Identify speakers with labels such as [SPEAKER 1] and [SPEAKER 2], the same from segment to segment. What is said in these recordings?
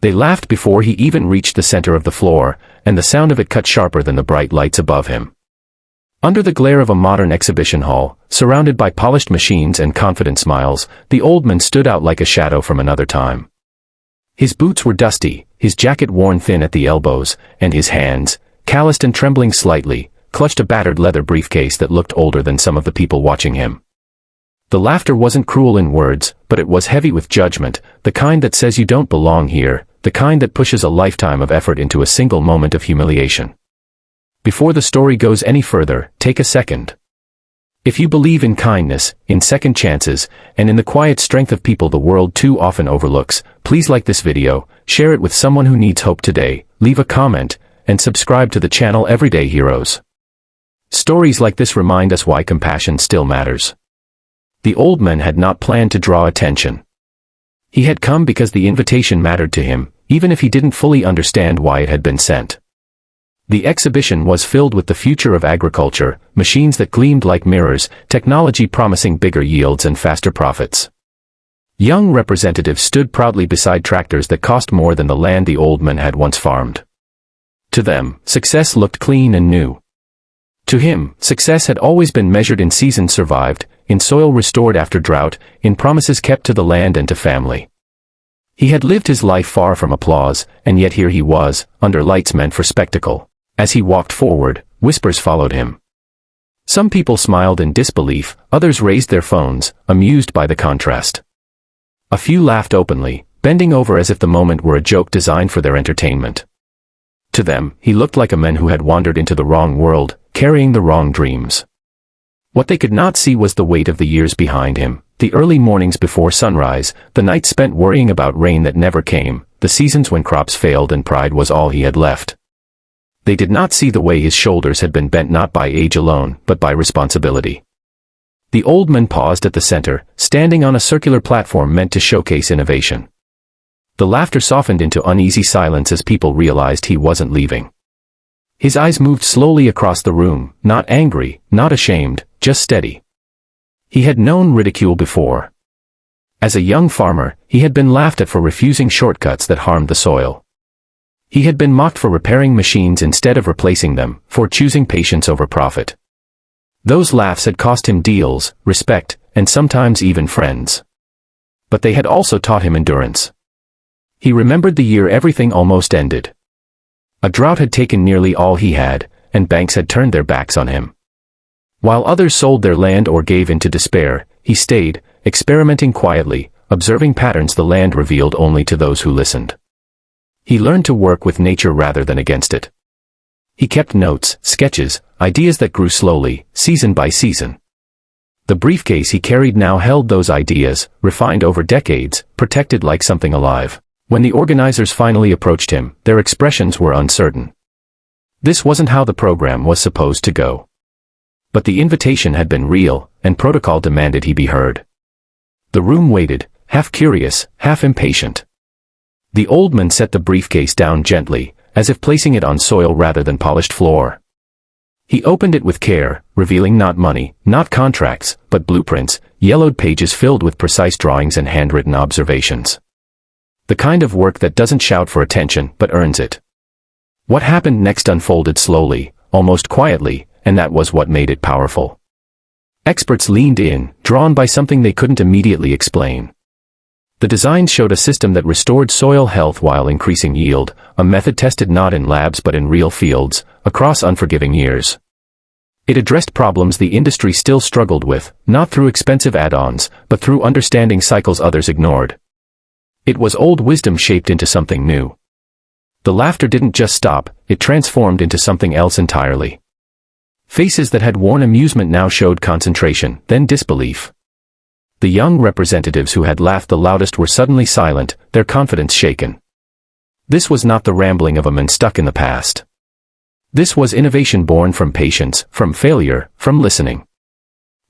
[SPEAKER 1] They laughed before he even reached the center of the floor, and the sound of it cut sharper than the bright lights above him. Under the glare of a modern exhibition hall, surrounded by polished machines and confident smiles, the old man stood out like a shadow from another time. His boots were dusty, his jacket worn thin at the elbows, and his hands, calloused and trembling slightly, clutched a battered leather briefcase that looked older than some of the people watching him. The laughter wasn't cruel in words, but it was heavy with judgment, the kind that says you don't belong here, the kind that pushes a lifetime of effort into a single moment of humiliation. Before the story goes any further, take a second. If you believe in kindness, in second chances, and in the quiet strength of people the world too often overlooks, please like this video, share it with someone who needs hope today, leave a comment, and subscribe to the channel Everyday Heroes. Stories like this remind us why compassion still matters. The old man had not planned to draw attention. He had come because the invitation mattered to him, even if he didn't fully understand why it had been sent. The exhibition was filled with the future of agriculture, machines that gleamed like mirrors, technology promising bigger yields and faster profits. Young representatives stood proudly beside tractors that cost more than the land the old man had once farmed. To them, success looked clean and new. To him, success had always been measured in seasons survived, in soil restored after drought, in promises kept to the land and to family. He had lived his life far from applause, and yet here he was, under lights meant for spectacle. As he walked forward, whispers followed him. Some people smiled in disbelief, others raised their phones, amused by the contrast. A few laughed openly, bending over as if the moment were a joke designed for their entertainment. To them, he looked like a man who had wandered into the wrong world, carrying the wrong dreams. What they could not see was the weight of the years behind him, the early mornings before sunrise, the nights spent worrying about rain that never came, the seasons when crops failed and pride was all he had left. They did not see the way his shoulders had been bent not by age alone, but by responsibility. The old man paused at the center, standing on a circular platform meant to showcase innovation. The laughter softened into uneasy silence as people realized he wasn't leaving. His eyes moved slowly across the room, not angry, not ashamed, just steady. He had known ridicule before. As a young farmer, he had been laughed at for refusing shortcuts that harmed the soil. He had been mocked for repairing machines instead of replacing them, for choosing patience over profit. Those laughs had cost him deals, respect, and sometimes even friends. But they had also taught him endurance. He remembered the year everything almost ended. A drought had taken nearly all he had, and banks had turned their backs on him. While others sold their land or gave in to despair, he stayed, experimenting quietly, observing patterns the land revealed only to those who listened. He learned to work with nature rather than against it. He kept notes, sketches, ideas that grew slowly, season by season. The briefcase he carried now held those ideas, refined over decades, protected like something alive. When the organizers finally approached him, their expressions were uncertain. This wasn't how the program was supposed to go. But the invitation had been real, and protocol demanded he be heard. The room waited, half curious, half impatient. The old man set the briefcase down gently, as if placing it on soil rather than polished floor. He opened it with care, revealing not money, not contracts, but blueprints, yellowed pages filled with precise drawings and handwritten observations. The kind of work that doesn't shout for attention, but earns it. What happened next unfolded slowly, almost quietly, and that was what made it powerful. Experts leaned in, drawn by something they couldn't immediately explain. The design showed a system that restored soil health while increasing yield, a method tested not in labs but in real fields, across unforgiving years. It addressed problems the industry still struggled with, not through expensive add-ons, but through understanding cycles others ignored. It was old wisdom shaped into something new. The laughter didn't just stop, it transformed into something else entirely. Faces that had worn amusement now showed concentration, then disbelief. The young representatives who had laughed the loudest were suddenly silent, their confidence shaken. This was not the rambling of a man stuck in the past. This was innovation born from patience, from failure, from listening.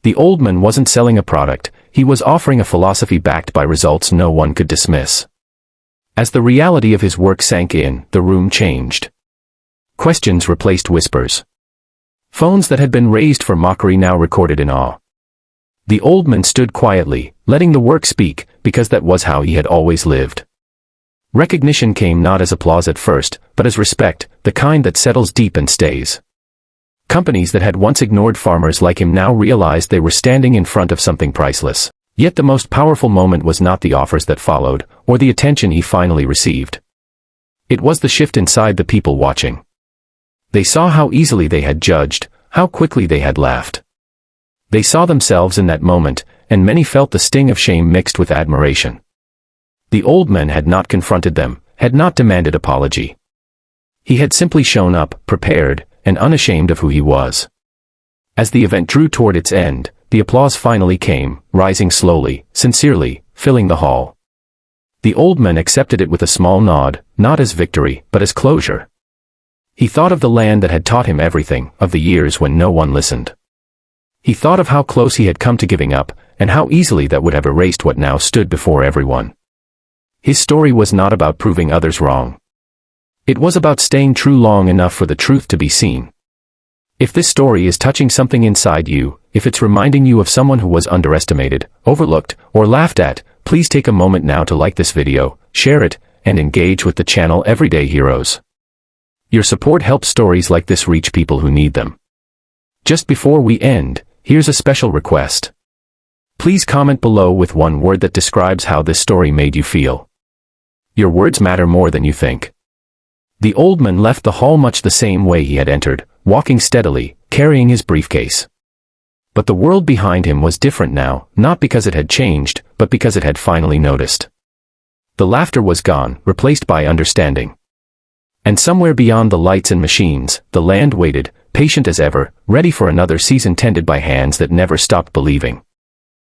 [SPEAKER 1] The old man wasn't selling a product, he was offering a philosophy backed by results no one could dismiss. As the reality of his work sank in, the room changed. Questions replaced whispers. Phones that had been raised for mockery now recorded in awe. The old man stood quietly, letting the work speak, because that was how he had always lived. Recognition came not as applause at first, but as respect, the kind that settles deep and stays. Companies that had once ignored farmers like him now realized they were standing in front of something priceless. Yet the most powerful moment was not the offers that followed, or the attention he finally received. It was the shift inside the people watching. They saw how easily they had judged, how quickly they had laughed. They saw themselves in that moment, and many felt the sting of shame mixed with admiration. The old man had not confronted them, had not demanded apology. He had simply shown up, prepared, and unashamed of who he was. As the event drew toward its end, the applause finally came, rising slowly, sincerely, filling the hall. The old man accepted it with a small nod, not as victory, but as closure. He thought of the land that had taught him everything, of the years when no one listened. He thought of how close he had come to giving up, and how easily that would have erased what now stood before everyone. His story was not about proving others wrong. It was about staying true long enough for the truth to be seen. If this story is touching something inside you, if it's reminding you of someone who was underestimated, overlooked, or laughed at, please take a moment now to like this video, share it, and engage with the channel Everyday Heroes. Your support helps stories like this reach people who need them. Just before we end, here's a special request. Please comment below with one word that describes how this story made you feel. Your words matter more than you think. The old man left the hall much the same way he had entered, walking steadily, carrying his briefcase. But the world behind him was different now, not because it had changed, but because it had finally noticed. The laughter was gone, replaced by understanding. And somewhere beyond the lights and machines, the land waited, patient as ever, ready for another season tended by hands that never stopped believing.